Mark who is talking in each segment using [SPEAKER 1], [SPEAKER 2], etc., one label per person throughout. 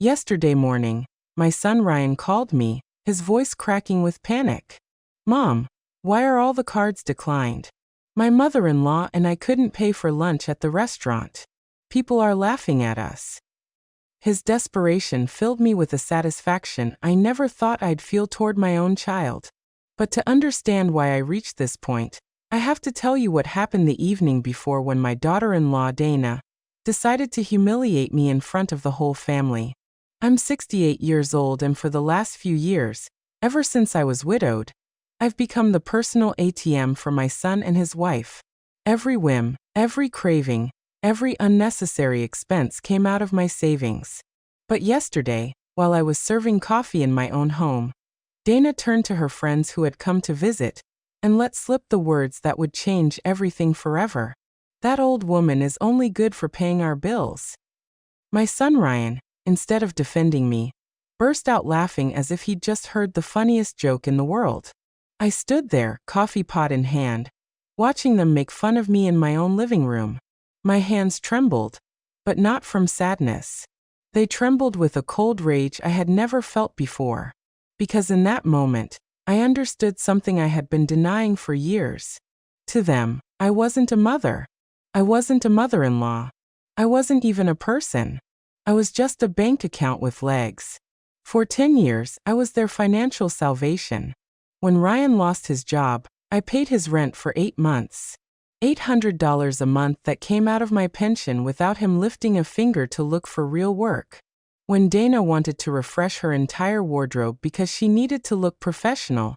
[SPEAKER 1] Yesterday morning, my son Ryan called me, his voice cracking with panic. "Mom, why are all the cards declined? My mother-in-law and I couldn't pay for lunch at the restaurant. People are laughing at us." His desperation filled me with a satisfaction I never thought I'd feel toward my own child. But to understand why I reached this point, I have to tell you what happened the evening before when my daughter-in-law Dana decided to humiliate me in front of the whole family. I'm 68 years old, and for the last few years, ever since I was widowed, I've become the personal ATM for my son and his wife. Every whim, every craving, every unnecessary expense came out of my savings. But yesterday, while I was serving coffee in my own home, Dana turned to her friends who had come to visit and let slip the words that would change everything forever. "That old woman is only good for paying our bills." My son Ryan, instead of defending me, burst out laughing as if he'd just heard the funniest joke in the world. I stood there, coffee pot in hand, watching them make fun of me in my own living room. My hands trembled, but not from sadness. They trembled with a cold rage I had never felt before. Because in that moment, I understood something I had been denying for years. To them, I wasn't a mother. I wasn't a mother-in-law. I wasn't even a person. I was just a bank account with legs. For 10 years, I was their financial salvation. When Ryan lost his job, I paid his rent for 8 months. $800 a month that came out of my pension without him lifting a finger to look for real work. When Dana wanted to refresh her entire wardrobe because she needed to look professional,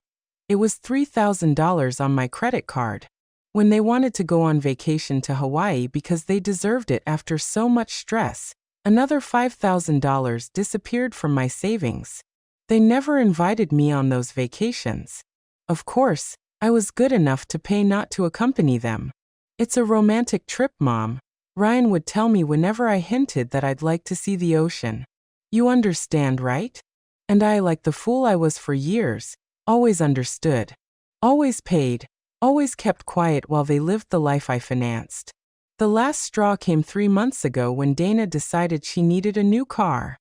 [SPEAKER 1] it was $3,000 on my credit card. When they wanted to go on vacation to Hawaii because they deserved it after so much stress, another $5,000 disappeared from my savings. They never invited me on those vacations. Of course, I was good enough to pay not to accompany them. "It's a romantic trip, Mom," Ryan would tell me whenever I hinted that I'd like to see the ocean. "You understand, right?" And I, like the fool I was for years, always understood. Always paid, always kept quiet while they lived the life I financed. The last straw came 3 months ago when Dana decided she needed a new car.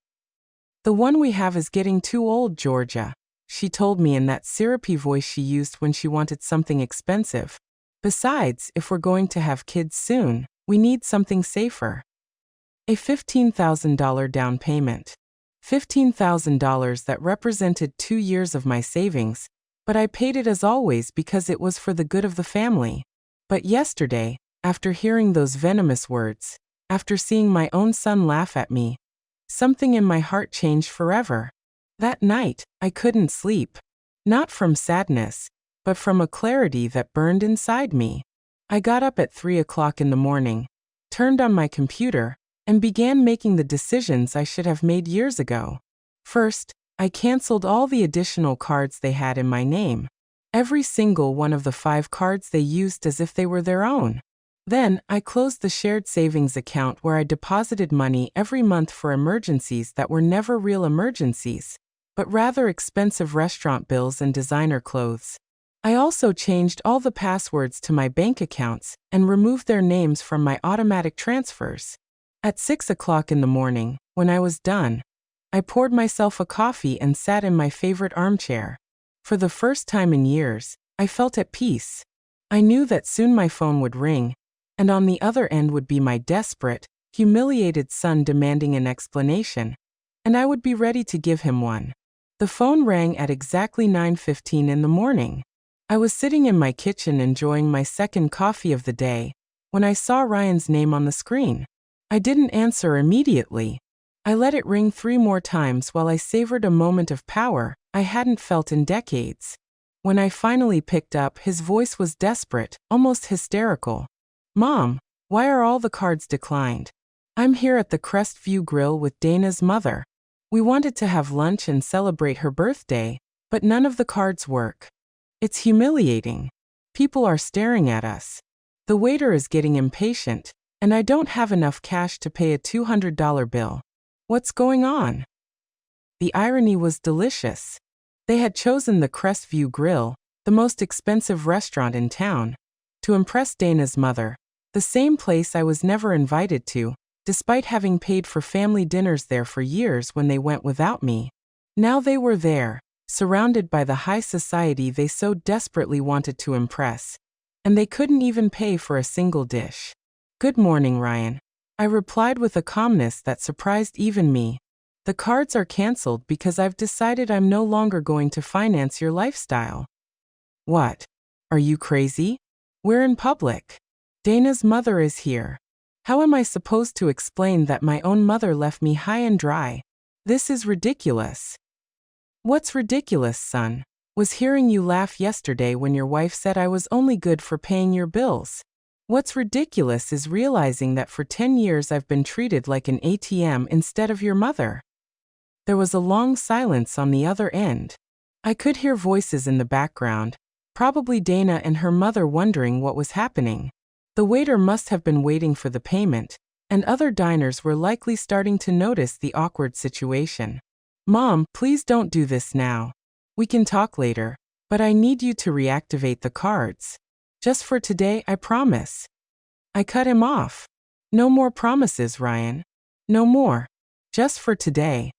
[SPEAKER 1] "The one we have is getting too old, Georgia," she told me in that syrupy voice she used when she wanted something expensive. "Besides, if we're going to have kids soon, we need something safer." A $15,000 down payment. $15,000 that represented 2 years of my savings, but I paid it as always because it was for the good of the family. But yesterday, after hearing those venomous words, after seeing my own son laugh at me, something in my heart changed forever. That night, I couldn't sleep. Not from sadness, but from a clarity that burned inside me. I got up at 3 o'clock in the morning, turned on my computer, and began making the decisions I should have made years ago. First, I canceled all the additional cards they had in my name. Every single one of the 5 cards they used as if they were their own. Then, I closed the shared savings account where I deposited money every month for emergencies that were never real emergencies, but rather expensive restaurant bills and designer clothes. I also changed all the passwords to my bank accounts and removed their names from my automatic transfers. At 6 o'clock in the morning, when I was done, I poured myself a coffee and sat in my favorite armchair. For the first time in years, I felt at peace. I knew that soon my phone would ring, and on the other end would be my desperate, humiliated son demanding an explanation, and I would be ready to give him one. The phone rang at exactly 9:15 in the morning. I was sitting in my kitchen enjoying my second coffee of the day when I saw Ryan's name on the screen. I didn't answer immediately. I let it ring 3 more times while I savored a moment of power I hadn't felt in decades. When I finally picked up, his voice was desperate, almost hysterical. "Mom, why are all the cards declined? I'm here at the Crestview Grill with Dana's mother. We wanted to have lunch and celebrate her birthday, but none of the cards work. It's humiliating. People are staring at us. The waiter is getting impatient, and I don't have enough cash to pay a $200 bill. What's going on?" The irony was delicious. They had chosen the Crestview Grill, the most expensive restaurant in town, to impress Dana's mother, the same place I was never invited to, despite having paid for family dinners there for years when they went without me. Now they were there, surrounded by the high society they so desperately wanted to impress, and they couldn't even pay for a single dish. "Good morning, Ryan," I replied with a calmness that surprised even me. "The cards are canceled because I've decided I'm no longer going to finance your lifestyle." "What? Are you crazy? We're in public. Dana's mother is here. How am I supposed to explain that my own mother left me high and dry? This is ridiculous." "What's ridiculous, son? Was hearing you laugh yesterday when your wife said I was only good for paying your bills. What's ridiculous is realizing that for 10 years I've been treated like an ATM instead of your mother." There was a long silence on the other end. I could hear voices in the background, probably Dana and her mother wondering what was happening. The waiter must have been waiting for the payment, and other diners were likely starting to notice the awkward situation. "Mom, please don't do this now. We can talk later, but I need you to reactivate the cards. Just for today, I promise." I cut him off. "No more promises, Ryan. No more. Just for today."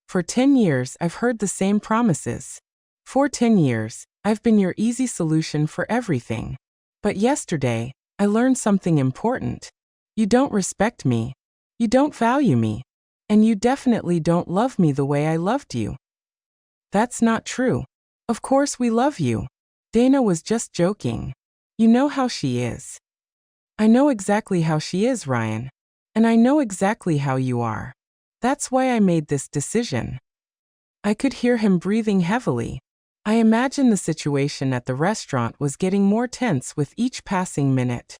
[SPEAKER 1] For 10 years, I've heard the same promises. For 10 years, I've been your easy solution for everything. But yesterday, I learned something important. You don't respect me. You don't value me. And you definitely don't love me the way I loved you. That's not true. Of course we love you. Dana was just joking. You know how she is. I know exactly how she is, Ryan. And I know exactly how you are. That's why I made this decision. I could hear him breathing heavily. I imagine the situation at the restaurant was getting more tense with each passing minute.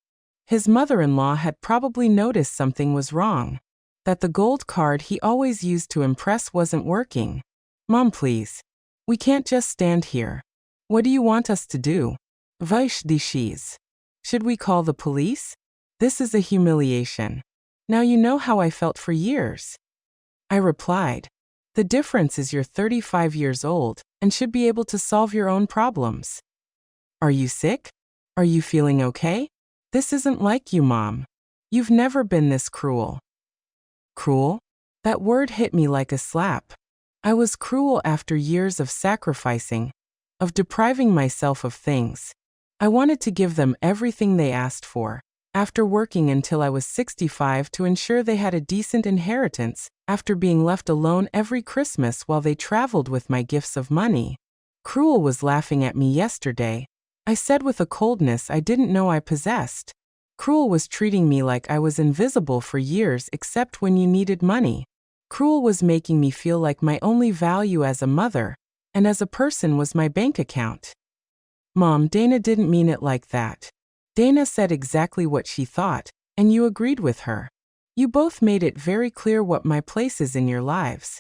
[SPEAKER 1] His mother-in-law had probably noticed something was wrong. That the gold card he always used to impress wasn't working. "Mom, please. We can't just stand here. What do you want us to do? Weź die cheese. Should we call the police? This is a humiliation. Now you know how I felt for years." I replied, "The difference is you're 35 years old and should be able to solve your own problems. Are you sick? Are you feeling okay? This isn't like you, Mom. You've never been this cruel." Cruel? That word hit me like a slap. I was cruel after years of sacrificing, of depriving myself of things. I wanted to give them everything they asked for, after working until I was 65 to ensure they had a decent inheritance, after being left alone every Christmas while they traveled with my gifts of money. Cruel was laughing at me yesterday. I said with a coldness I didn't know I possessed. Cruel was treating me like I was invisible for years except when you needed money. Cruel was making me feel like my only value as a mother and as a person was my bank account. Mom, Dana didn't mean it like that. Dana said exactly what she thought, and you agreed with her. You both made it very clear what my place is in your lives.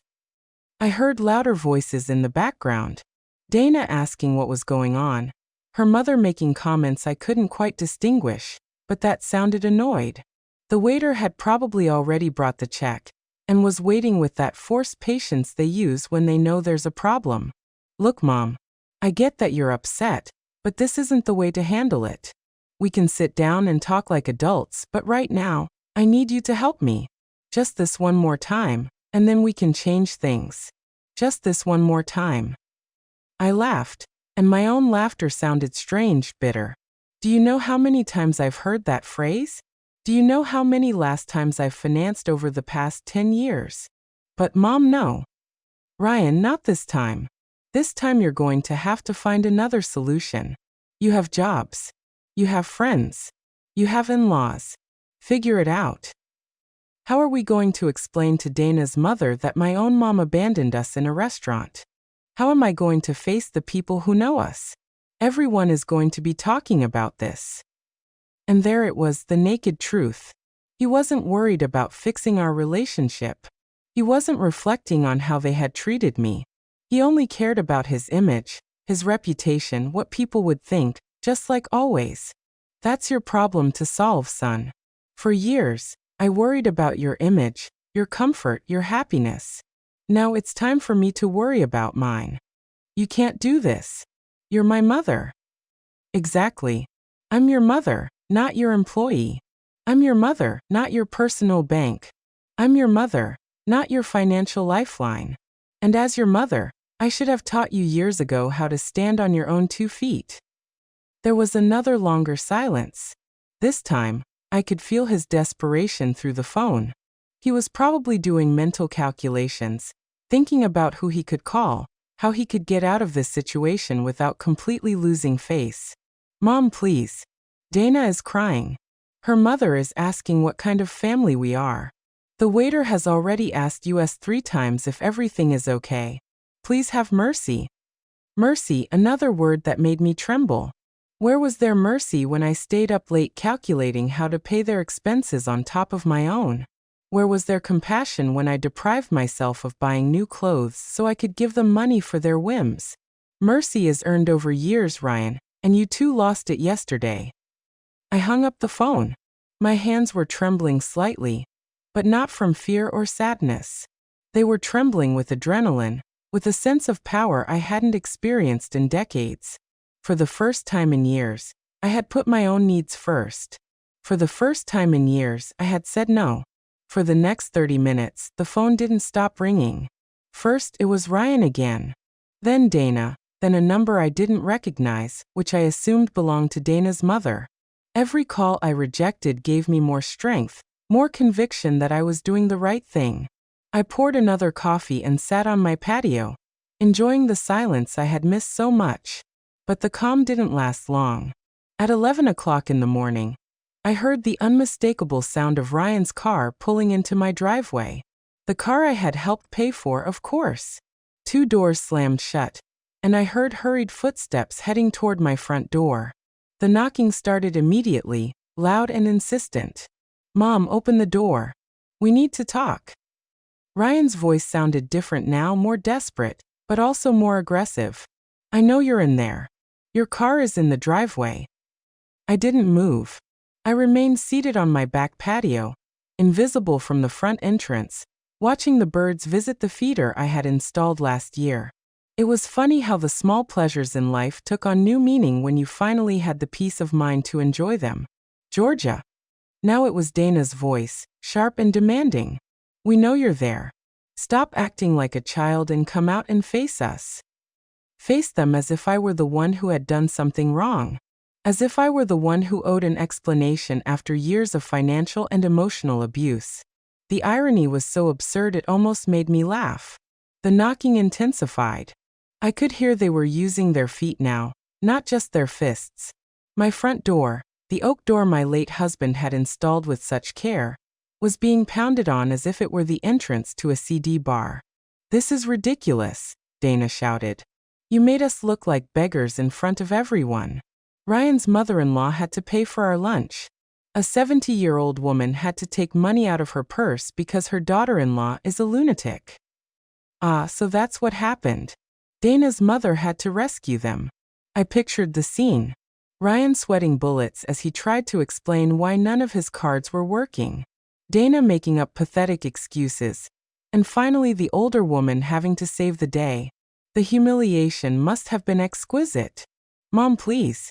[SPEAKER 1] I heard louder voices in the background. Dana asking what was going on. Her mother making comments I couldn't quite distinguish, but that sounded annoyed. The waiter had probably already brought the check, and was waiting with that forced patience they use when they know there's a problem. "Look, Mom, I get that you're upset, but this isn't the way to handle it. We can sit down and talk like adults, but right now, I need you to help me. Just this one more time, and then we can change things. Just this one more time." I laughed, and my own laughter sounded strange, bitter. Do you know how many times I've heard that phrase? Do you know how many last times I've financed over the past 10 years? But Mom, no. Ryan, not this time. This time you're going to have to find another solution. You have jobs. You have friends. You have in-laws. Figure it out. How are we going to explain to Dana's mother that my own mom abandoned us in a restaurant? How am I going to face the people who know us? Everyone is going to be talking about this. And there it was, the naked truth. He wasn't worried about fixing our relationship. He wasn't reflecting on how they had treated me. He only cared about his image, his reputation, what people would think, just like always. That's your problem to solve, son. For years, I worried about your image, your comfort, your happiness. Now it's time for me to worry about mine. You can't do this. You're my mother. Exactly. I'm your mother, not your employee. I'm your mother, not your personal bank. I'm your mother, not your financial lifeline. And as your mother, I should have taught you years ago how to stand on your own 2 feet. There was another longer silence. This time, I could feel his desperation through the phone. He was probably doing mental calculations, thinking about who he could call, how he could get out of this situation without completely losing face. Mom, please. Dana is crying. Her mother is asking what kind of family we are. The waiter has already asked us 3 times if everything is okay. Please have mercy. Mercy, another word that made me tremble. Where was their mercy when I stayed up late calculating how to pay their expenses on top of my own? Where was their compassion when I deprived myself of buying new clothes so I could give them money for their whims? Mercy is earned over years, Ryan, and you too lost it yesterday. I hung up the phone. My hands were trembling slightly, but not from fear or sadness. They were trembling with adrenaline, with a sense of power I hadn't experienced in decades. For the first time in years, I had put my own needs first. For the first time in years, I had said no. For the next 30 minutes, the phone didn't stop ringing. First, it was Ryan again. Then Dana, then a number I didn't recognize, which I assumed belonged to Dana's mother. Every call I rejected gave me more strength, more conviction that I was doing the right thing. I poured another coffee and sat on my patio, enjoying the silence I had missed so much. But the calm didn't last long. At 11 o'clock in the morning, I heard the unmistakable sound of Ryan's car pulling into my driveway. The car I had helped pay for, of course. 2 doors slammed shut, and I heard hurried footsteps heading toward my front door. The knocking started immediately, loud and insistent. Mom, open the door. We need to talk. Ryan's voice sounded different now, more desperate, but also more aggressive. I know you're in there. Your car is in the driveway. I didn't move. I remained seated on my back patio, invisible from the front entrance, watching the birds visit the feeder I had installed last year. It was funny how the small pleasures in life took on new meaning when you finally had the peace of mind to enjoy them. Georgia. Now it was Dana's voice, sharp and demanding. We know you're there. Stop acting like a child and come out and face us. Face them as if I were the one who had done something wrong. As if I were the one who owed an explanation after years of financial and emotional abuse. The irony was so absurd it almost made me laugh. The knocking intensified. I could hear they were using their feet now, not just their fists. My front door, the oak door my late husband had installed with such care, was being pounded on as if it were the entrance to a CD bar. This is ridiculous, Dana shouted. You made us look like beggars in front of everyone. Ryan's mother-in-law had to pay for our lunch. A 70-year-old woman had to take money out of her purse because her daughter-in-law is a lunatic. Ah, so that's what happened. Dana's mother had to rescue them. I pictured the scene. Ryan sweating bullets as he tried to explain why none of his cards were working. Dana making up pathetic excuses. And finally the older woman having to save the day. The humiliation must have been exquisite. Mom, please.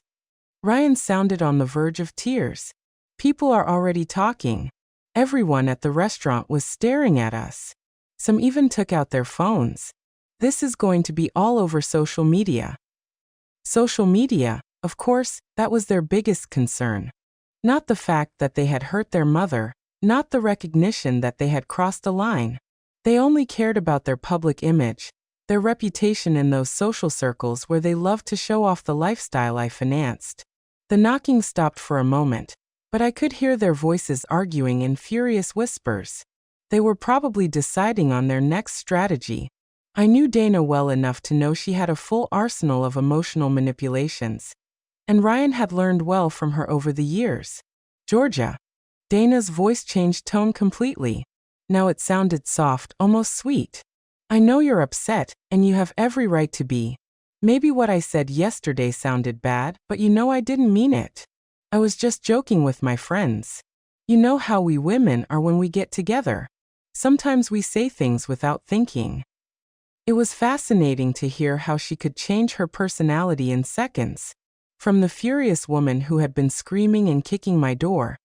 [SPEAKER 1] Ryan sounded on the verge of tears. People are already talking. Everyone at the restaurant was staring at us. Some even took out their phones. This is going to be all over social media. Social media, of course, that was their biggest concern. Not the fact that they had hurt their mother, not the recognition that they had crossed a line. They only cared about their public image, their reputation in those social circles where they loved to show off the lifestyle I financed. The knocking stopped for a moment, but I could hear their voices arguing in furious whispers. They were probably deciding on their next strategy. I knew Dana well enough to know she had a full arsenal of emotional manipulations. And Ryan had learned well from her over the years. Georgia. Dana's voice changed tone completely. Now it sounded soft, almost sweet. I know you're upset, and you have every right to be. Maybe what I said yesterday sounded bad, but you know I didn't mean it. I was just joking with my friends. You know how we women are when we get together. Sometimes we say things without thinking. It was fascinating to hear how she could change her personality in seconds. From the furious woman who had been screaming and kicking my door,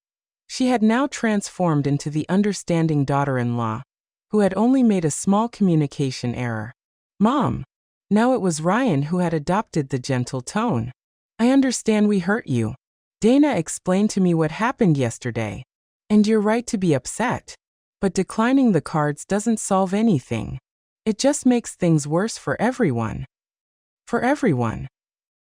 [SPEAKER 1] She had now transformed into the understanding daughter-in-law, who had only made a small communication error. Mom. Now it was Ryan who had adopted the gentle tone. I understand we hurt you. Dana explained to me what happened yesterday. And you're right to be upset. But declining the cards doesn't solve anything. It just makes things worse for everyone. For everyone.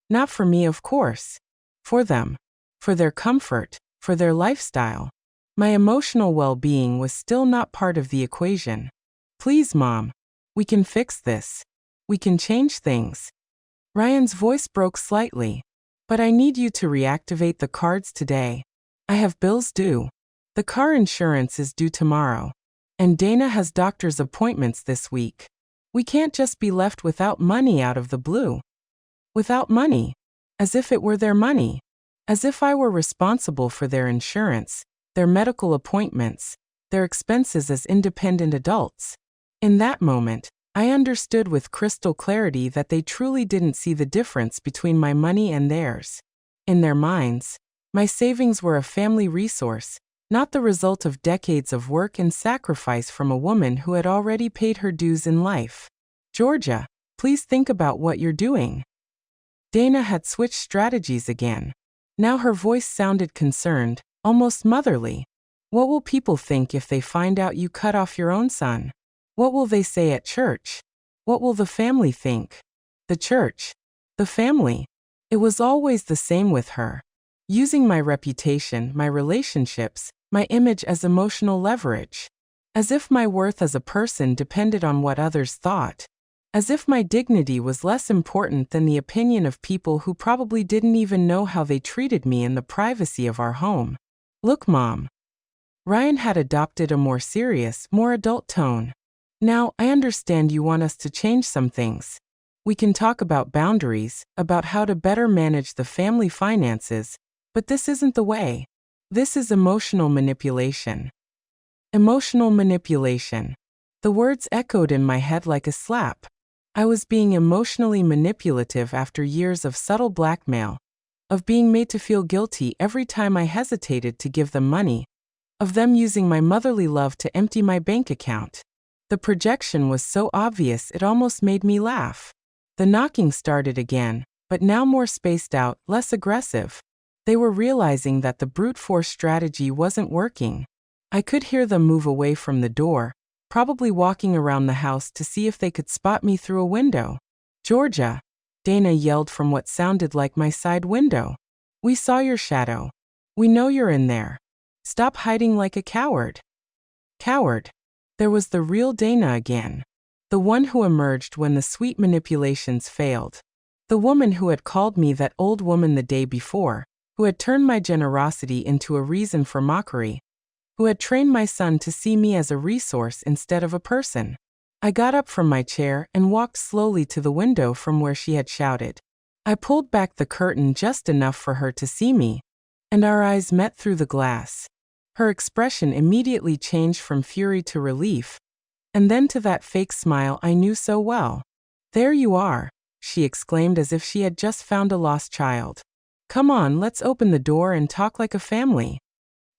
[SPEAKER 1] Not for me, of course. For them. For their comfort. For their lifestyle. My emotional well-being was still not part of the equation. Please, Mom. We can fix this. We can change things. Ryan's voice broke slightly. But I need you to reactivate the cards today. I have bills due. The car insurance is due tomorrow. And Dana has doctor's appointments this week. We can't just be left without money out of the blue. Without money. As if it were their money. As if I were responsible for their insurance, their medical appointments, their expenses as independent adults. In that moment, I understood with crystal clarity that they truly didn't see the difference between my money and theirs. In their minds, my savings were a family resource, not the result of decades of work and sacrifice from a woman who had already paid her dues in life. Georgia, please think about what you're doing. Dana had switched strategies again. Now her voice sounded concerned, almost motherly. What will people think if they find out you cut off your own son? What will they say at church? What will the family think? The church. The family. It was always the same with her. Using my reputation, my relationships, my image as emotional leverage. As if my worth as a person depended on what others thought. As if my dignity was less important than the opinion of people who probably didn't even know how they treated me in the privacy of our home. Look, Mom. Ryan had adopted a more serious, more adult tone. Now, I understand you want us to change some things. We can talk about boundaries, about how to better manage the family finances, but this isn't the way. This is emotional manipulation. Emotional manipulation. The words echoed in my head like a slap. I was being emotionally manipulative after years of subtle blackmail, of being made to feel guilty every time I hesitated to give them money, of them using my motherly love to empty my bank account. The projection was so obvious it almost made me laugh. The knocking started again, but now more spaced out, less aggressive. They were realizing that the brute force strategy wasn't working. I could hear them move away from the door, probably walking around the house to see if they could spot me through a window. Georgia, Dana yelled from what sounded like my side window. We saw your shadow. We know you're in there. Stop hiding like a coward. Coward. There was the real Dana again. The one who emerged when the sweet manipulations failed. The woman who had called me that old woman the day before, who had turned my generosity into a reason for mockery, who had trained my son to see me as a resource instead of a person. I got up from my chair and walked slowly to the window from where she had shouted. I pulled back the curtain just enough for her to see me, and our eyes met through the glass. Her expression immediately changed from fury to relief, and then to that fake smile I knew so well. There you are, she exclaimed as if she had just found a lost child. Come on, let's open the door and talk like a family.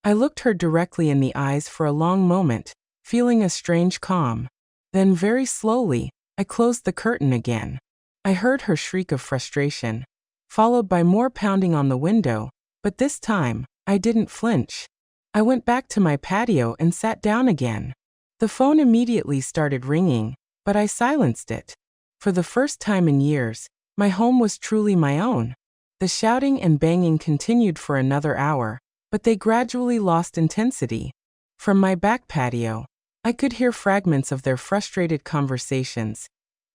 [SPEAKER 1] I looked her directly in the eyes for a long moment, feeling a strange calm. Then very slowly, I closed the curtain again. I heard her shriek of frustration, followed by more pounding on the window, but this time, I didn't flinch. I went back to my patio and sat down again. The phone immediately started ringing, but I silenced it. For the first time in years, my home was truly my own. The shouting and banging continued for another hour, but they gradually lost intensity. From my back patio, I could hear fragments of their frustrated conversations,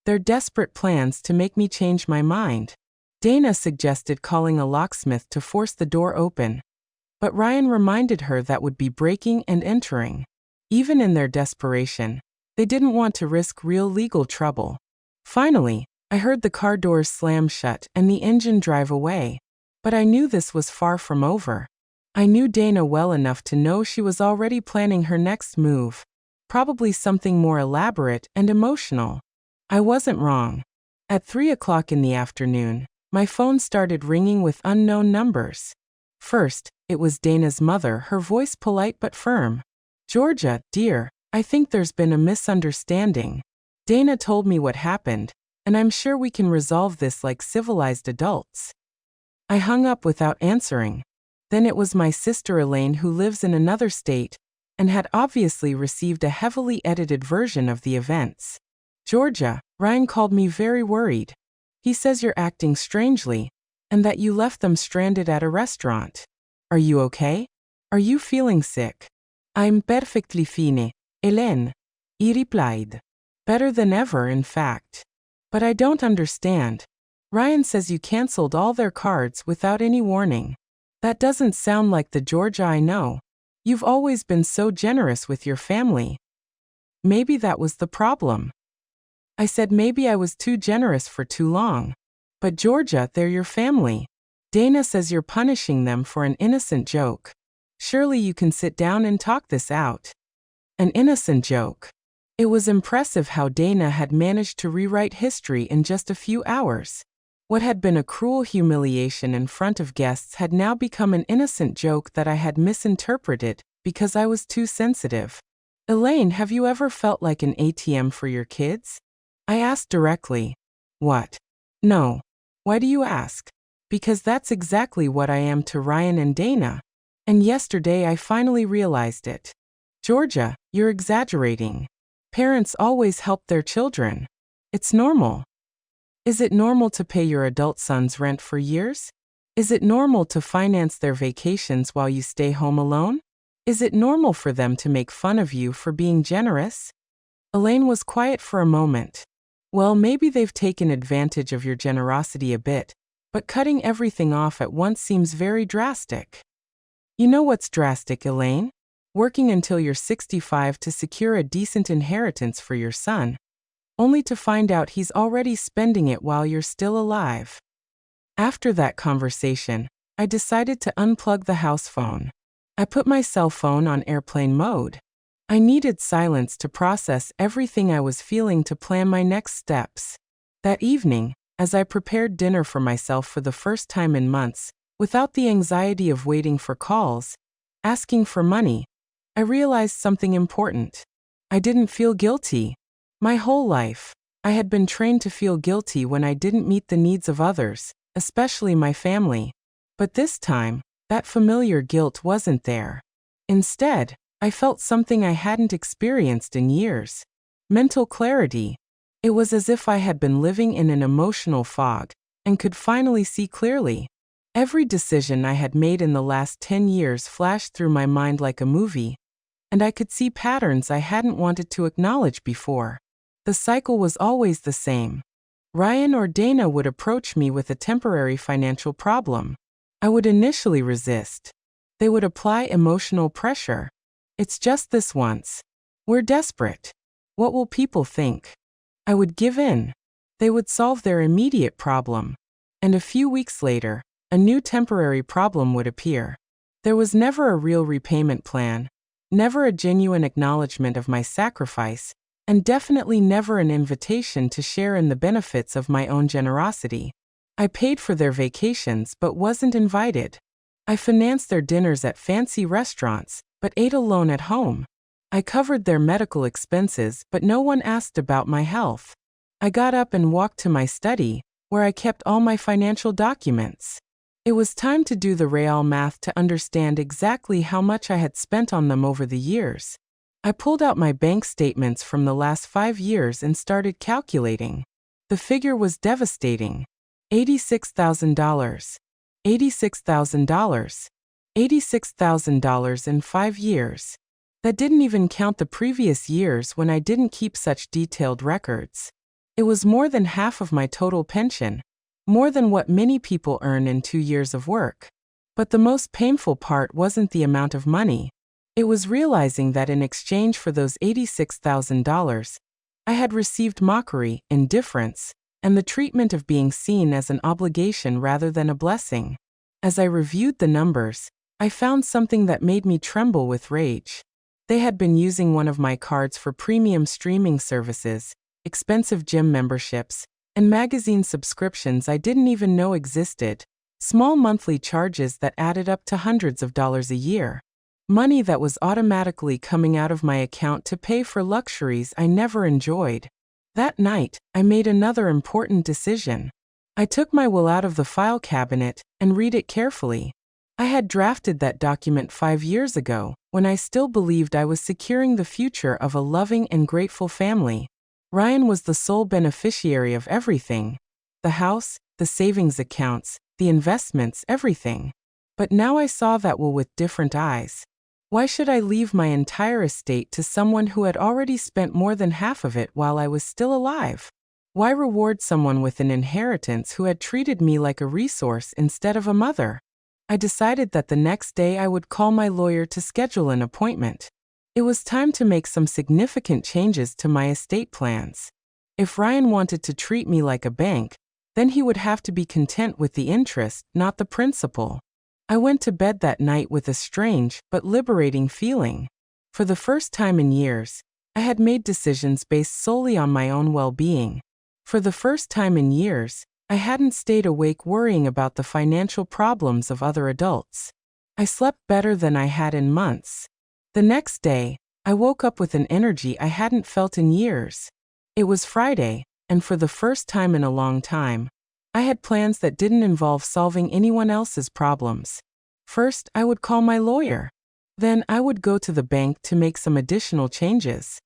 [SPEAKER 1] their desperate plans to make me change my mind. Dana suggested calling a locksmith to force the door open, but Ryan reminded her that would be breaking and entering. Even in their desperation, they didn't want to risk real legal trouble. Finally, I heard the car doors slam shut and the engine drive away. But I knew this was far from over. I knew Dana well enough to know she was already planning her next move, probably something more elaborate and emotional. I wasn't wrong. At 3 o'clock in the afternoon, my phone started ringing with unknown numbers. First, it was Dana's mother, her voice polite but firm. "Georgia, dear, I think there's been a misunderstanding. Dana told me what happened, and I'm sure we can resolve this like civilized adults." I hung up without answering. Then it was my sister Elaine, who lives in another state and had obviously received a heavily edited version of the events. "Georgia, Ryan called me very worried. He says you're acting strangely and that you left them stranded at a restaurant. Are you okay? Are you feeling sick?" "I'm perfectly fine, Elaine," he replied. "Better than ever, in fact. But I don't understand. Ryan says you canceled all their cards without any warning. That doesn't sound like the Georgia I know. You've always been so generous with your family." Maybe that was the problem. I said maybe I was too generous for too long. "But Georgia, they're your family. Dana says you're punishing them for an innocent joke. Surely you can sit down and talk this out." An innocent joke. It was impressive how Dana had managed to rewrite history in just a few hours. What had been a cruel humiliation in front of guests had now become an innocent joke that I had misinterpreted because I was too sensitive. "Elaine, have you ever felt like an ATM for your kids?" I asked directly. "What? No. Why do you ask?" "Because that's exactly what I am to Ryan and Dana. And yesterday I finally realized it." "Georgia, you're exaggerating. Parents always help their children. It's normal. Is it normal to pay your adult son's rent for years? Is it normal to finance their vacations while you stay home alone? Is it normal for them to make fun of you for being generous?" Elaine was quiet for a moment. "Well, maybe they've taken advantage of your generosity a bit, but cutting everything off at once seems very drastic." "You know what's drastic, Elaine? Working until you're 65 to secure a decent inheritance for your son, only to find out he's already spending it while you're still alive." After that conversation, I decided to unplug the house phone. I put my cell phone on airplane mode. I needed silence to process everything I was feeling, to plan my next steps. That evening, as I prepared dinner for myself for the first time in months, without the anxiety of waiting for calls, asking for money, I realized something important. I didn't feel guilty. My whole life, I had been trained to feel guilty when I didn't meet the needs of others, especially my family. But this time, that familiar guilt wasn't there. Instead, I felt something I hadn't experienced in years. Mental clarity. It was as if I had been living in an emotional fog and could finally see clearly. Every decision I had made in the last 10 years flashed through my mind like a movie, and I could see patterns I hadn't wanted to acknowledge before. The cycle was always the same. Ryan or Dana would approach me with a temporary financial problem. I would initially resist. They would apply emotional pressure. "It's just this once. We're desperate. What will people think?" I would give in. They would solve their immediate problem. And a few weeks later, a new temporary problem would appear. There was never a real repayment plan, never a genuine acknowledgement of my sacrifice, and definitely never an invitation to share in the benefits of my own generosity. I paid for their vacations but wasn't invited. I financed their dinners at fancy restaurants, but ate alone at home. I covered their medical expenses, but no one asked about my health. I got up and walked to my study, where I kept all my financial documents. It was time to do the real math to understand exactly how much I had spent on them over the years. I pulled out my bank statements from the last 5 years and started calculating. The figure was devastating. $86,000. $86,000. $86,000 in 5 years. That didn't even count the previous years when I didn't keep such detailed records. It was more than half of my total pension, more than what many people earn in 2 years of work. But the most painful part wasn't the amount of money. It was realizing that in exchange for those $86,000, I had received mockery, indifference, and the treatment of being seen as an obligation rather than a blessing. As I reviewed the numbers, I found something that made me tremble with rage. They had been using one of my cards for premium streaming services, expensive gym memberships, and magazine subscriptions I didn't even know existed, Small monthly charges that added up to hundreds of dollars a year. Money that was automatically coming out of my account to pay for luxuries I never enjoyed. That night, I made another important decision. I took my will out of the file cabinet and read it carefully. I had drafted that document 5 years ago, when I still believed I was securing the future of a loving and grateful family. Ryan was the sole beneficiary of everything. The house, the savings accounts, the investments, everything. But now I saw that will with different eyes. Why should I leave my entire estate to someone who had already spent more than half of it while I was still alive? Why reward someone with an inheritance who had treated me like a resource instead of a mother? I decided that the next day I would call my lawyer to schedule an appointment. It was time to make some significant changes to my estate plans. If Ryan wanted to treat me like a bank, then he would have to be content with the interest, not the principal. I went to bed that night with a strange but liberating feeling. For the first time in years, I had made decisions based solely on my own well-being. For the first time in years, I hadn't stayed awake worrying about the financial problems of other adults. I slept better than I had in months. The next day, I woke up with an energy I hadn't felt in years. It was Friday, and for the first time in a long time, I had plans that didn't involve solving anyone else's problems. First, I would call my lawyer. Then I would go to the bank to make some additional changes.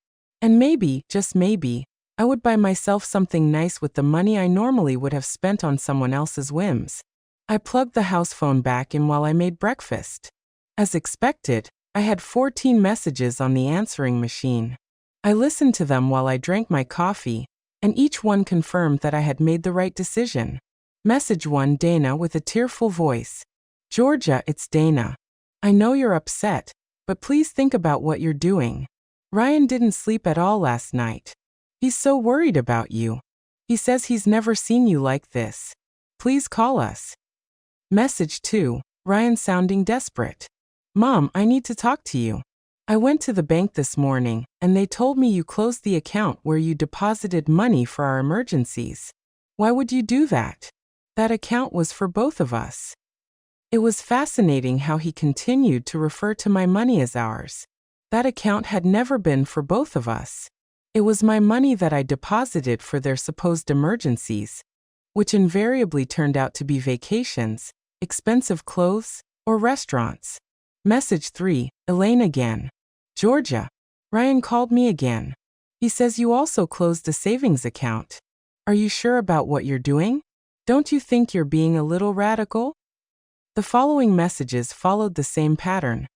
[SPEAKER 1] And maybe, just maybe, I would buy myself something nice with the money I normally would have spent on someone else's whims. I plugged the house phone back in while I made breakfast. As expected, I had 14 messages on the answering machine. I listened to them while I drank my coffee, and each one confirmed that I had made the right decision. Message 1: Dana with a tearful voice. Georgia, it's Dana. I know you're upset, but please think about what you're doing. Ryan didn't sleep at all last night. He's so worried about you. He says he's never seen you like this. Please call us. Message 2: Ryan sounding desperate. Mom, I need to talk to you. I went to the bank this morning, and they told me you closed the account where you deposited money for our emergencies. Why would you do that? That account was for both of us. It was fascinating how he continued to refer to my money as ours. That account had never been for both of us. It was my money that I deposited for their supposed emergencies, which invariably turned out to be vacations, expensive clothes, or restaurants. Message 3: Elaine again. Georgia. Ryan called me again. He says you also closed a savings account. Are you sure about what you're doing? Don't you think you're being a little radical? The following messages followed the same pattern.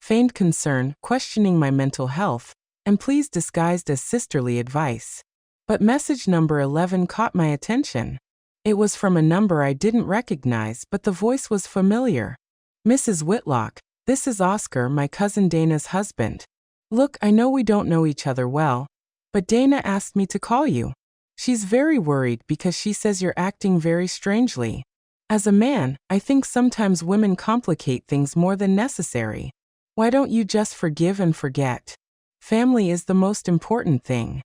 [SPEAKER 1] Feigned concern, questioning my mental health, and please disguised as sisterly advice. But message number 11 caught my attention. It was from a number I didn't recognize, but the voice was familiar. Mrs. Whitlock, this is Oscar, my cousin Dana's husband. Look, I know we don't know each other well, but Dana asked me to call you. She's very worried because she says you're acting very strangely. As a man, I think sometimes women complicate things more than necessary. Why don't you just forgive and forget? Family is the most important thing.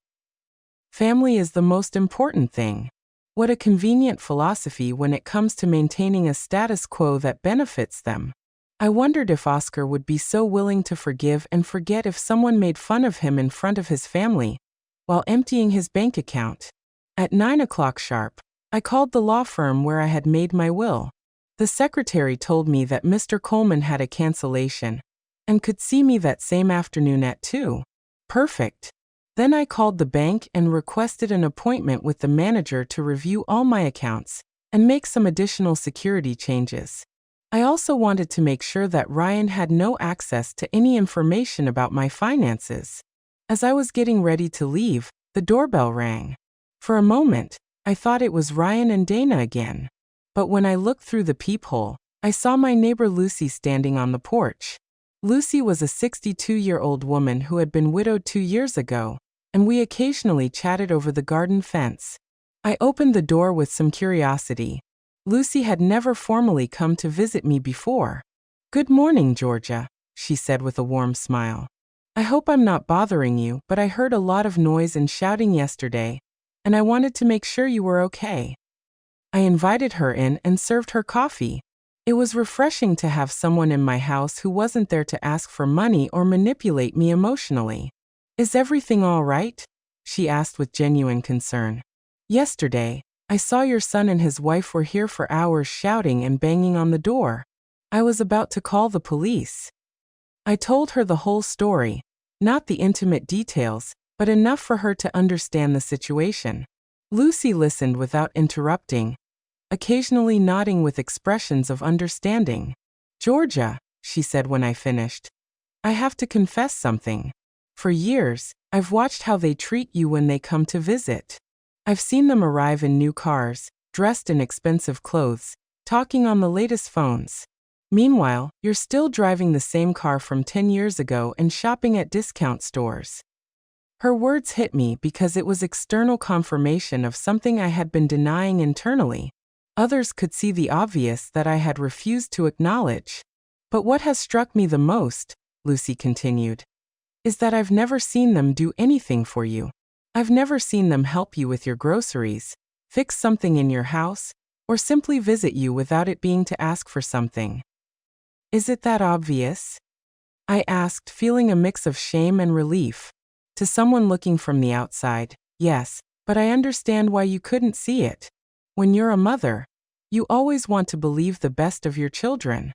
[SPEAKER 1] Family is the most important thing. What a convenient philosophy when it comes to maintaining a status quo that benefits them. I wondered if Oscar would be so willing to forgive and forget if someone made fun of him in front of his family while emptying his bank account. At 9 o'clock sharp, I called the law firm where I had made my will. The secretary told me that Mr. Coleman had a cancellation and could see me that same afternoon at 2. Perfect. Then I called the bank and requested an appointment with the manager to review all my accounts and make some additional security changes. I also wanted to make sure that Ryan had no access to any information about my finances. As I was getting ready to leave, the doorbell rang. For a moment, I thought it was Ryan and Dana again. But when I looked through the peephole, I saw my neighbor Lucy standing on the porch. Lucy was a 62-year-old woman who had been widowed 2 years ago, and we occasionally chatted over the garden fence. I opened the door with some curiosity. Lucy had never formally come to visit me before. "Good morning, Georgia," she said with a warm smile. "I hope I'm not bothering you, but I heard a lot of noise and shouting yesterday, and I wanted to make sure you were okay." I invited her in and served her coffee. It was refreshing to have someone in my house who wasn't there to ask for money or manipulate me emotionally. "Is everything all right?" she asked with genuine concern. "Yesterday, I saw your son and his wife were here for hours shouting and banging on the door. I was about to call the police." I told her the whole story, not the intimate details, but enough for her to understand the situation. Lucy listened without interrupting, occasionally nodding with expressions of understanding. "Georgia," she said when I finished, "I have to confess something. For years, I've watched how they treat you when they come to visit. I've seen them arrive in new cars, dressed in expensive clothes, talking on the latest phones. Meanwhile, you're still driving the same car from 10 years ago and shopping at discount stores." Her words hit me because it was external confirmation of something I had been denying internally. Others could see the obvious that I had refused to acknowledge. "But what has struck me the most," Lucy continued, "is that I've never seen them do anything for you. I've never seen them help you with your groceries, fix something in your house, or simply visit you without it being to ask for something." "Is it that obvious?" I asked, feeling a mix of shame and relief. To someone looking from the outside, yes, but I understand why you couldn't see it. When you're a mother, you always want to believe the best of your children.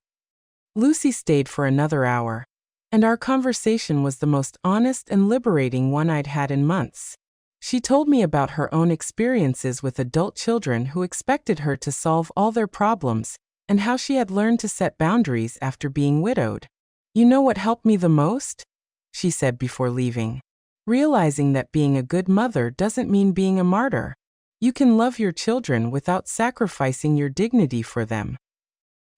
[SPEAKER 1] Lucy stayed for another hour, and our conversation was the most honest and liberating one I'd had in months. She told me about her own experiences with adult children who expected her to solve all their problems, and how she had learned to set boundaries after being widowed. "You know what helped me the most?" she said before leaving. "Realizing that being a good mother doesn't mean being a martyr. You can love your children without sacrificing your dignity for them."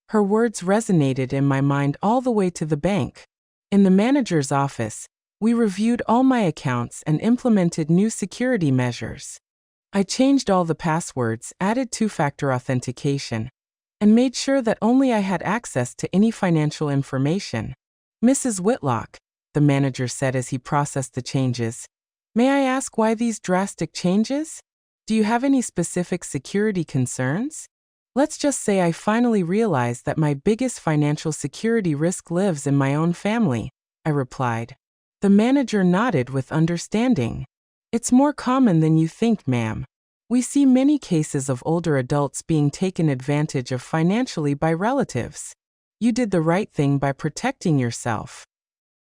[SPEAKER 1] Her words resonated in my mind all the way to the bank. In the manager's office, we reviewed all my accounts and implemented new security measures. I changed all the passwords, added two-factor authentication, and made sure that only I had access to any financial information. "Mrs. Whitlock," the manager said as he processed the changes, "may I ask why these drastic changes? Do you have any specific security concerns?" "Let's just say I finally realized that my biggest financial security risk lives in my own family," I replied. The manager nodded with understanding. "It's more common than you think, ma'am. We see many cases of older adults being taken advantage of financially by relatives. You did the right thing by protecting yourself."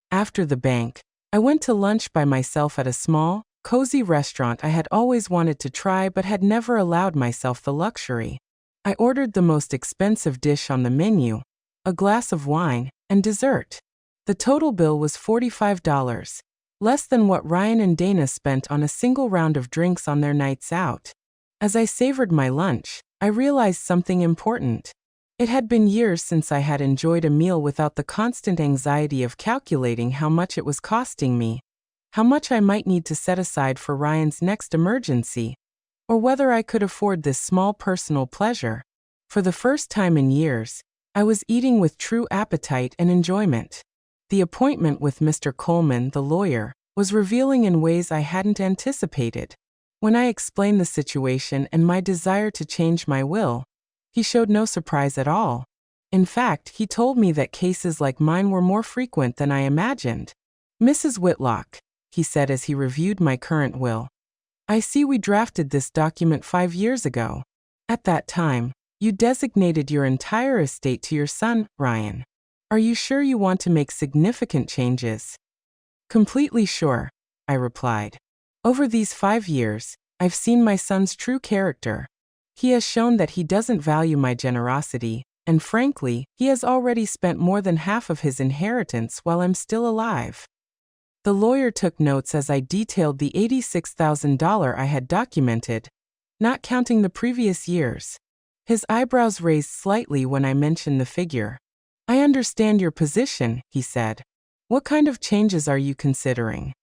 [SPEAKER 1] After the bank, I went to lunch by myself at a small, cozy restaurant I had always wanted to try but had never allowed myself the luxury. I ordered the most expensive dish on the menu, a glass of wine, and dessert. The total bill was $45, less than what Ryan and Dana spent on a single round of drinks on their nights out. As I savored my lunch, I realized something important. It had been years since I had enjoyed a meal without the constant anxiety of calculating how much it was costing me, how much I might need to set aside for Ryan's next emergency, or whether I could afford this small personal pleasure. For the first time in years, I was eating with true appetite and enjoyment. The appointment with Mr. Coleman, the lawyer, was revealing in ways I hadn't anticipated. When I explained the situation and my desire to change my will, he showed no surprise at all. In fact, he told me that cases like mine were more frequent than I imagined. "Mrs. Whitlock," he said as he reviewed my current will, "I see we drafted this document 5 years ago. At that time, you designated your entire estate to your son, Ryan. Are you sure you want to make significant changes?" "Completely sure," I replied. "Over these 5 years, I've seen my son's true character. He has shown that he doesn't value my generosity, and frankly, he has already spent more than half of his inheritance while I'm still alive." The lawyer took notes as I detailed the $86,000 I had documented, not counting the previous years. His eyebrows raised slightly when I mentioned the figure. "I understand your position," he said. "What kind of changes are you considering?"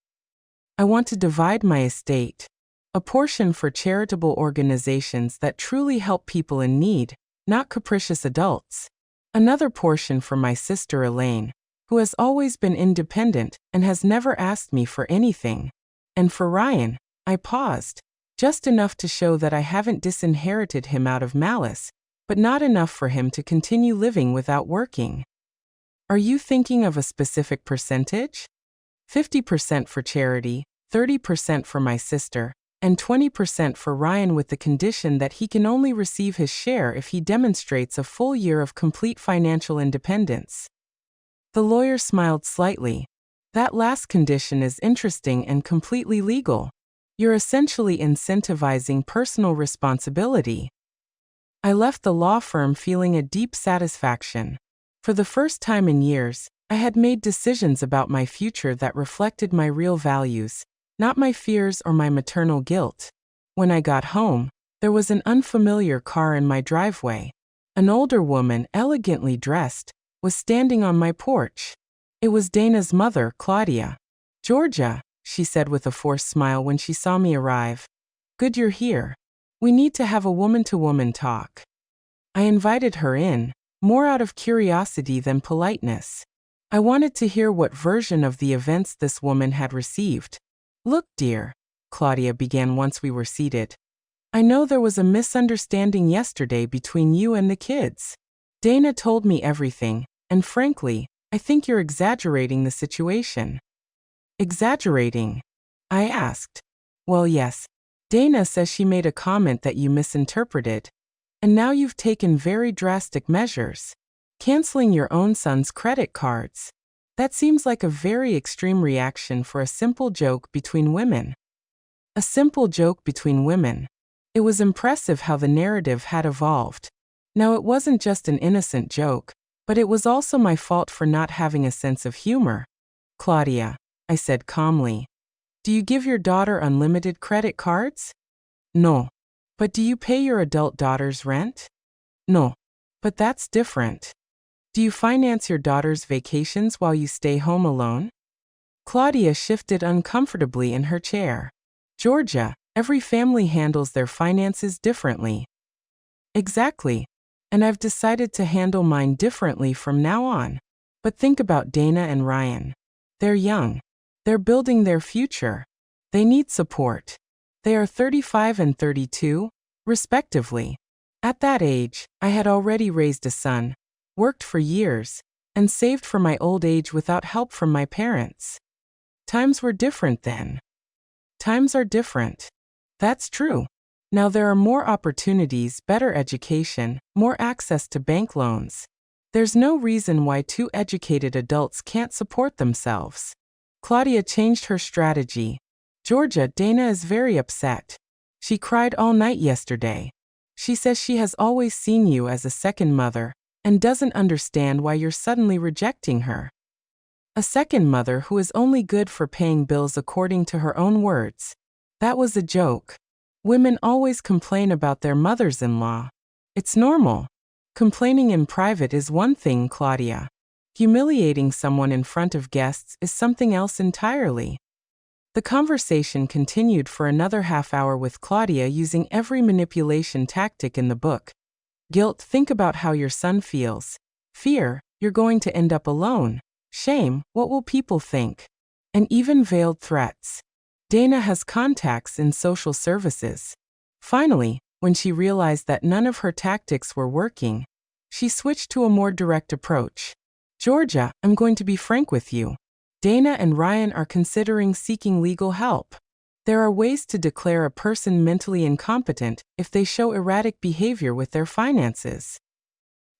[SPEAKER 1] "I want to divide my estate. A portion for charitable organizations that truly help people in need, not capricious adults. Another portion for my sister Elaine, who has always been independent and has never asked me for anything. And for Ryan," I paused. Just enough to show that I haven't disinherited him out of malice, but not enough for him to continue living without working. Are you thinking of a specific percentage? 50% for charity, 30% for my sister, and 20% for Ryan, with the condition that he can only receive his share if he demonstrates a full year of complete financial independence. The lawyer smiled slightly. That last condition is interesting and completely legal. You're essentially incentivizing personal responsibility. I left the law firm feeling a deep satisfaction. For the first time in years, I had made decisions about my future that reflected my real values, not my fears or my maternal guilt. When I got home, there was an unfamiliar car in my driveway. An older woman, elegantly dressed, was standing on my porch. It was Dana's mother, Claudia. "Georgia," she said with a forced smile when she saw me arrive. "Good you're here. We need to have a woman-to-woman talk." I invited her in, more out of curiosity than politeness. I wanted to hear what version of the events this woman had received. "Look, dear," Claudia began once we were seated. "I know there was a misunderstanding yesterday between you and the kids. Dana told me everything, and frankly, I think you're exaggerating the situation." "Exaggerating?" I asked. "Well, yes. Dana says she made a comment that you misinterpreted, and now you've taken very drastic measures. Canceling your own son's credit cards. That seems like a very extreme reaction for a simple joke between women." A simple joke between women. It was impressive how the narrative had evolved. Now, it wasn't just an innocent joke, but it was also my fault for not having a sense of humor. "Claudia," I said calmly, "do you give your daughter unlimited credit cards?" "No." "But do you pay your adult daughter's rent?" "No." "But that's different." "Do you finance your daughter's vacations while you stay home alone?" Claudia shifted uncomfortably in her chair. "Georgia, every family handles their finances differently." "Exactly. And I've decided to handle mine differently from now on. But think about Dana and Ryan. They're young. They're building their future. They need support. They are 35 and 32, respectively. At that age, I had already raised a son, worked for years, and saved for my old age without help from my parents. Times were different then." "Times are different." "That's true. Now there are more opportunities, better education, more access to bank loans. There's no reason why two educated adults can't support themselves." Claudia changed her strategy. "Georgia, Dana is very upset. She cried all night yesterday. She says she has always seen you as a second mother, and doesn't understand why you're suddenly rejecting her." A second mother who is only good for paying bills, according to her own words. That was a joke. Women always complain about their mothers-in-law. It's normal. Complaining in private is one thing, Claudia. Humiliating someone in front of guests is something else entirely. The conversation continued for another half hour with Claudia using every manipulation tactic in the book. Guilt, think about how your son feels. Fear, you're going to end up alone. Shame, what will people think? And even veiled threats. Dana has contacts in social services. Finally, when she realized that none of her tactics were working, she switched to a more direct approach. "Georgia, I'm going to be frank with you. Dana and Ryan are considering seeking legal help. There are ways to declare a person mentally incompetent if they show erratic behavior with their finances."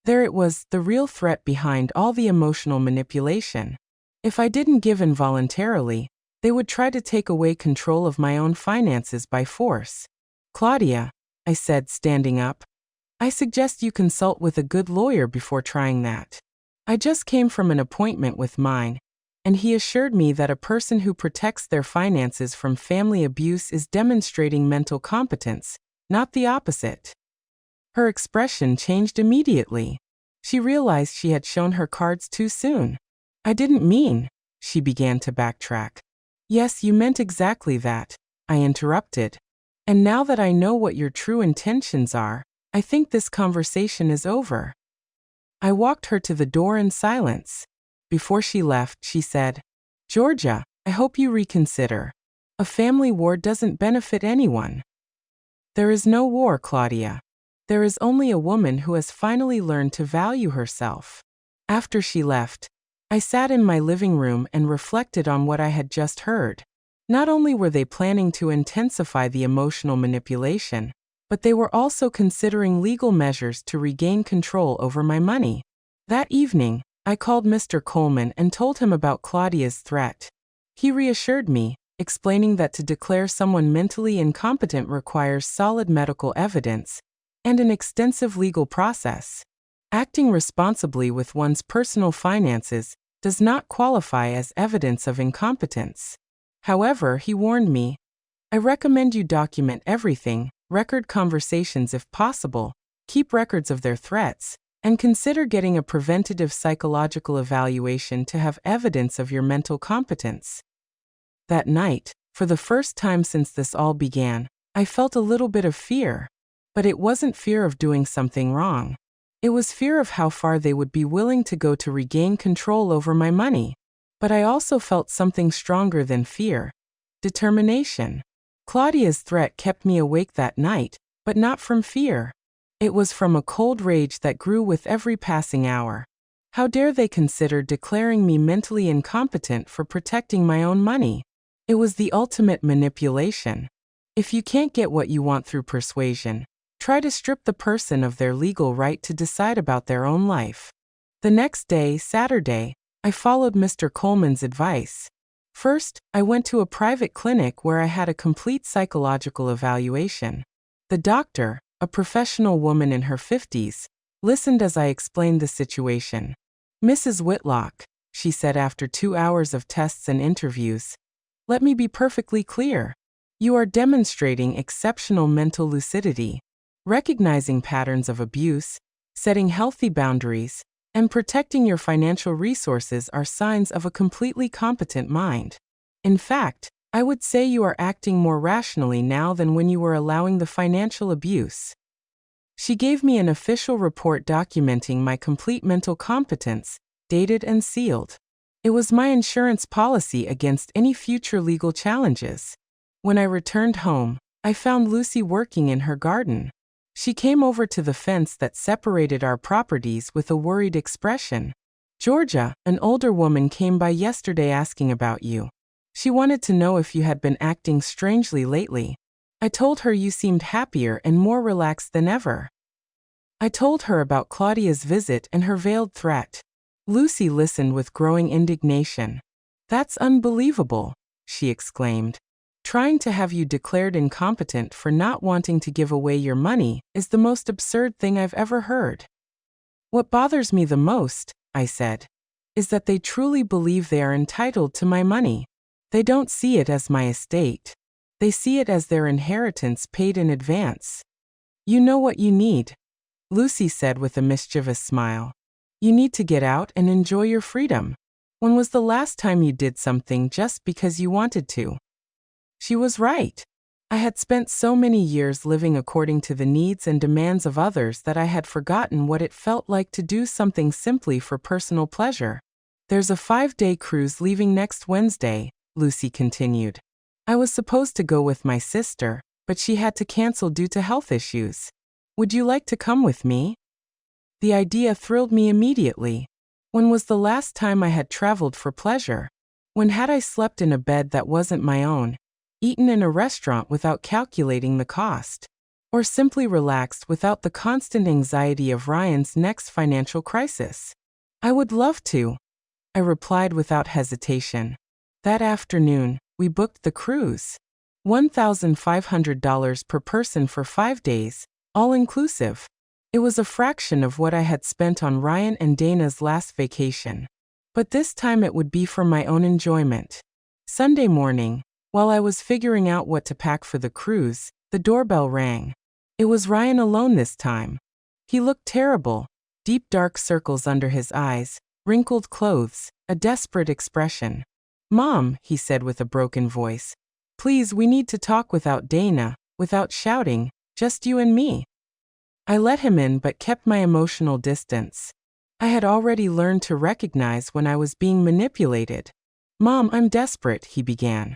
[SPEAKER 1] There it was, the real threat behind all the emotional manipulation. If I didn't give involuntarily, they would try to take away control of my own finances by force. "Claudia," I said, standing up, "I suggest you consult with a good lawyer before trying that. I just came from an appointment with mine, and he assured me that a person who protects their finances from family abuse is demonstrating mental competence, not the opposite." Her expression changed immediately. She realized she had shown her cards too soon. "I didn't mean," she began to backtrack. "Yes, you meant exactly that," I interrupted. "And now that I know what your true intentions are, I think this conversation is over." I walked her to the door in silence. Before she left, she said, "Georgia, I hope you reconsider. A family war doesn't benefit anyone. There is no war, Claudia. There is only a woman who has finally learned to value herself. After she left, I sat in my living room and reflected on what I had just heard. Not only were they planning to intensify the emotional manipulation, but they were also considering legal measures to regain control over my money. That evening, I called Mr. Coleman and told him about Claudia's threat. He reassured me, explaining that to declare someone mentally incompetent requires solid medical evidence and an extensive legal process. Acting responsibly with one's personal finances does not qualify as evidence of incompetence. However, he warned me, I recommend you document everything, record conversations if possible, keep records of their threats, and consider getting a preventative psychological evaluation to have evidence of your mental competence. That night, for the first time since this all began, I felt a little bit of fear. But it wasn't fear of doing something wrong. It was fear of how far they would be willing to go to regain control over my money. But I also felt something stronger than fear: determination. Claudia's threat kept me awake that night, but not from fear. It was from a cold rage that grew with every passing hour. How dare they consider declaring me mentally incompetent for protecting my own money? It was the ultimate manipulation. If you can't get what you want through persuasion, try to strip the person of their legal right to decide about their own life. The next day, Saturday, I followed Mr. Coleman's advice. First, I went to a private clinic where I had a complete psychological evaluation. The doctor, a professional woman in her 50s, listened as I explained the situation. Mrs. Whitlock, she said after 2 hours of tests and interviews, let me be perfectly clear. You are demonstrating exceptional mental lucidity. Recognizing patterns of abuse, setting healthy boundaries, and protecting your financial resources are signs of a completely competent mind. In fact, I would say you are acting more rationally now than when you were allowing the financial abuse. She gave me an official report documenting my complete mental competence, dated and sealed. It was my insurance policy against any future legal challenges. When I returned home, I found Lucy working in her garden. She came over to the fence that separated our properties with a worried expression. Georgia, an older woman, came by yesterday asking about you. She wanted to know if you had been acting strangely lately. I told her you seemed happier and more relaxed than ever. I told her about Claudia's visit and her veiled threat. Lucy listened with growing indignation. That's unbelievable, she exclaimed. Trying to have you declared incompetent for not wanting to give away your money is the most absurd thing I've ever heard. What bothers me the most, I said, is that they truly believe they are entitled to my money. They don't see it as my estate. They see it as their inheritance paid in advance. You know what you need, Lucy said with a mischievous smile. You need to get out and enjoy your freedom. When was the last time you did something just because you wanted to? She was right. I had spent so many years living according to the needs and demands of others that I had forgotten what it felt like to do something simply for personal pleasure. There's a 5-day cruise leaving next Wednesday, Lucy continued. I was supposed to go with my sister, but she had to cancel due to health issues. Would you like to come with me? The idea thrilled me immediately. When was the last time I had traveled for pleasure? When had I slept in a bed that wasn't my own? Eaten in a restaurant without calculating the cost, or simply relaxed without the constant anxiety of Ryan's next financial crisis? I would love to, I replied without hesitation. That afternoon, we booked the cruise. $1,500 per person for 5 days, all inclusive. It was a fraction of what I had spent on Ryan and Dana's last vacation. But this time it would be for my own enjoyment. Sunday morning, while I was figuring out what to pack for the cruise, the doorbell rang. It was Ryan alone this time. He looked terrible, deep dark circles under his eyes, wrinkled clothes, a desperate expression. Mom, he said with a broken voice, please, we need to talk without Dana, without shouting, just you and me. I let him in but kept my emotional distance. I had already learned to recognize when I was being manipulated. Mom, I'm desperate, he began.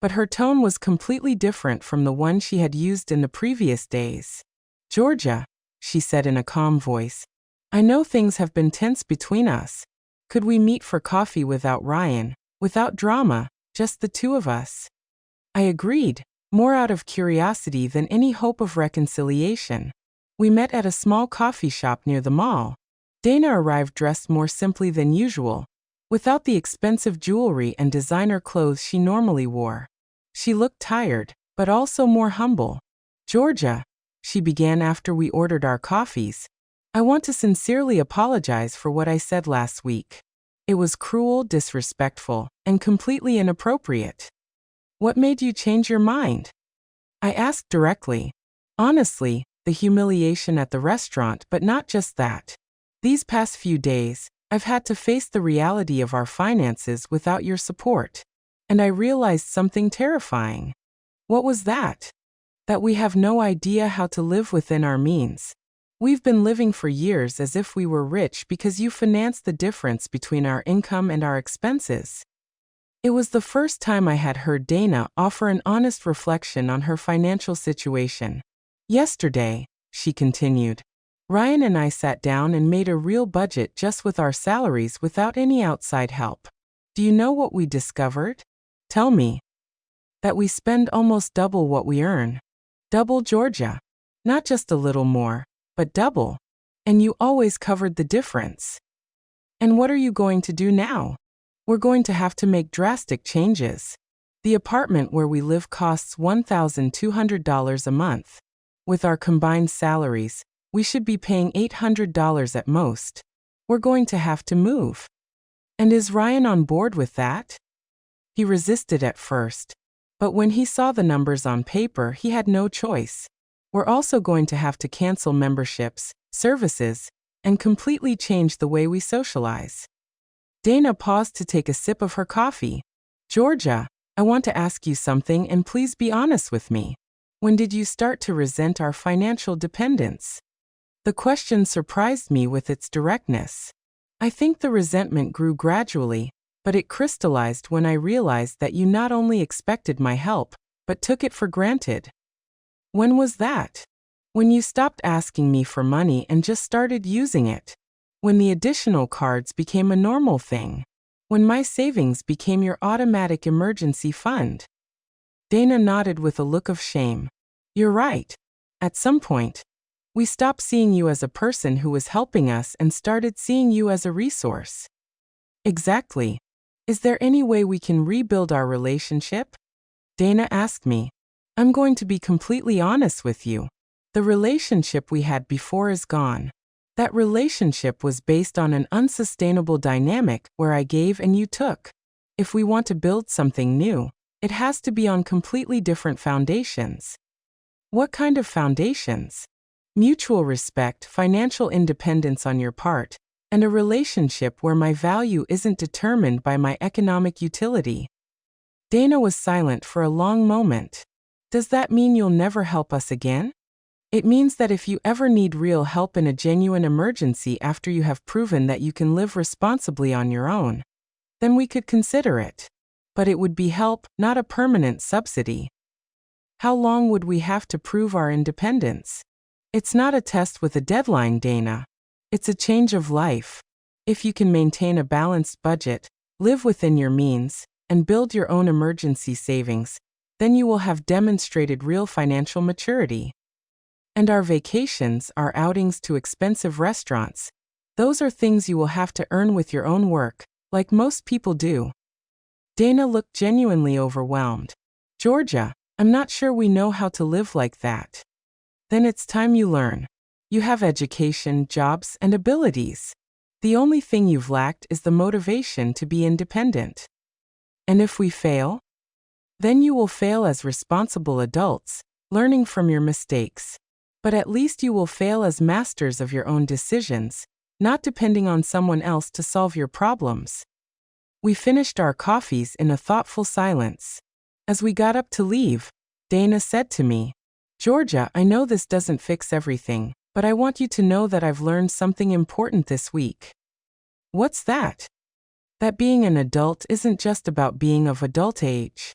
[SPEAKER 1] But her tone was completely different from the one she had used in the previous days. "Georgia," she said in a calm voice, "I know things have been tense between us. Could we meet for coffee without Ryan, without drama, just the two of us?" I agreed, more out of curiosity than any hope of reconciliation. We met at a small coffee shop near the mall. Dana arrived dressed more simply than usual, without the expensive jewelry and designer clothes she normally wore. She looked tired, but also more humble. "Georgia," she began after we ordered our coffees, "I want to sincerely apologize for what I said last week. It was cruel, disrespectful, and completely inappropriate." "What made you change your mind?" I asked directly. Honestly, the humiliation at the restaurant, but not just that. These past few days, I've had to face the reality of our finances without your support. And I realized something terrifying. "What was that?" "That we have no idea how to live within our means. We've been living for years as if we were rich because you financed the difference between our income and our expenses." It was the first time I had heard Dana offer an honest reflection on her financial situation. "Yesterday," she continued, "Ryan and I sat down and made a real budget just with our salaries without any outside help. Do you know what we discovered?" "Tell me." "That we spend almost double what we earn." "Double, Georgia. Not just a little more, but double. And you always covered the difference." "And what are you going to do now?" "We're going to have to make drastic changes. The apartment where we live costs $1,200 a month. With our combined salaries, we should be paying $800 at most. We're going to have to move." "And is Ryan on board with that?" "He resisted at first. But when he saw the numbers on paper, he had no choice. We're also going to have to cancel memberships, services, and completely change the way we socialize." Dana paused to take a sip of her coffee. "Georgia, I want to ask you something, and please be honest with me. When did you start to resent our financial dependence?" The question surprised me with its directness. I think the resentment grew gradually, but it crystallized when I realized that you not only expected my help, but took it for granted. "When was that?" "When you stopped asking me for money and just started using it. When the additional cards became a normal thing. When my savings became your automatic emergency fund." Dana nodded with a look of shame. "You're right. At some point, we stopped seeing you as a person who was helping us and started seeing you as a resource." "Exactly. Is there any way we can rebuild our relationship?" Dana asked me. "I'm going to be completely honest with you. The relationship we had before is gone. That relationship was based on an unsustainable dynamic where I gave and you took. If we want to build something new, it has to be on completely different foundations." "What kind of foundations?" "Mutual respect, financial independence on your part, and a relationship where my value isn't determined by my economic utility." Dana was silent for a long moment. "Does that mean you'll never help us again?" "It means that if you ever need real help in a genuine emergency after you have proven that you can live responsibly on your own, then we could consider it. But it would be help, not a permanent subsidy." "How long would we have to prove our independence?" "It's not a test with a deadline, Dana. It's a change of life. If you can maintain a balanced budget, live within your means, and build your own emergency savings, then you will have demonstrated real financial maturity. And our vacations, our outings to expensive restaurants, those are things you will have to earn with your own work, like most people do." Dana looked genuinely overwhelmed. "Georgia, I'm not sure we know how to live like that." "Then it's time you learn. You have education, jobs, and abilities. The only thing you've lacked is the motivation to be independent." "And if we fail?" "Then you will fail as responsible adults, learning from your mistakes. But at least you will fail as masters of your own decisions, not depending on someone else to solve your problems." We finished our coffees in a thoughtful silence. As we got up to leave, Dana said to me, "Georgia, I know this doesn't fix everything, but I want you to know that I've learned something important this week." "What's that?" "That being an adult isn't just about being of adult age.